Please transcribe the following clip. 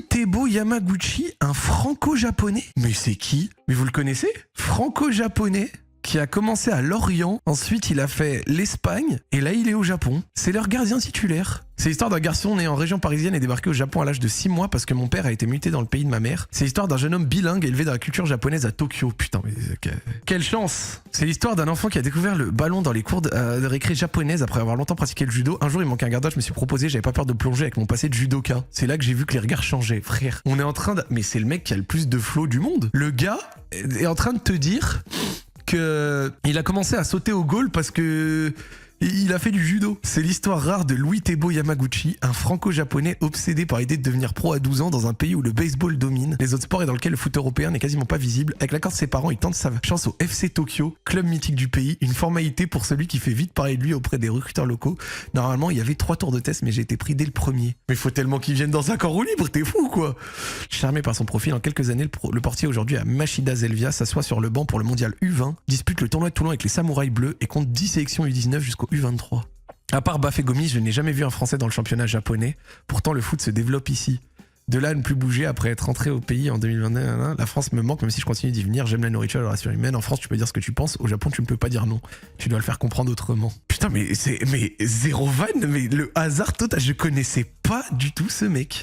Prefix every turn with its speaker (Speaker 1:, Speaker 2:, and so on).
Speaker 1: Tebo Yamaguchi, un franco-japonais. Mais c'est qui? Mais vous le connaissez? Franco-japonais qui a commencé à Lorient, ensuite il a fait l'Espagne, et là il est au Japon. C'est leur gardien titulaire. C'est l'histoire d'un garçon né en région parisienne et débarqué au Japon à l'âge de 6 mois parce que mon père a été muté dans le pays de ma mère. C'est l'histoire d'un jeune homme bilingue élevé dans la culture japonaise à Tokyo. Putain, mais quelle chance! C'est l'histoire d'un enfant qui a découvert le ballon dans les cours de récré japonaises après avoir longtemps pratiqué le judo. Un jour il manquait un gardien, je me suis proposé, j'avais pas peur de plonger avec mon passé de judoka. C'est là que j'ai vu que les regards changeaient. Frère, on est en train de... Mais c'est le mec qui a le plus de flow du monde. Le gars est en train de te dire que il a commencé à sauter au goal parce que il a fait du judo. C'est l'histoire rare de Louis Tebo Yamaguchi, un franco-japonais obsédé par l'idée de devenir pro à 12 ans dans un pays où le baseball domine les autres sports et dans lequel le foot européen n'est quasiment pas visible. Avec l'accord de ses parents, il tente sa chance au FC Tokyo, club mythique du pays, une formalité pour celui qui fait vite parler de lui auprès des recruteurs locaux. Normalement, il y avait 3 tours de test, mais j'ai été pris dès le premier. Mais faut tellement qu'il vienne dans un camp roue libre, t'es fou quoi! Charmé par son profil, en quelques années, le portier aujourd'hui à Machida Zelvia s'assoit sur le banc pour le mondial U20, dispute le tournoi de Toulon avec les Samouraïs bleus et compte 10 sélections U19 jusqu'au U23. À part Bafé Gomis, je n'ai jamais vu un Français dans le championnat japonais. Pourtant, le foot se développe ici. De là à ne plus bouger après être rentré au pays en 2021, la France me manque même si je continue d'y venir. J'aime la nourriture et la relation humaine. En France, tu peux dire ce que tu penses. Au Japon, tu ne peux pas dire non. Tu dois le faire comprendre autrement. Putain, mais zéro vanne, mais le hasard total. Je connaissais pas du tout ce mec.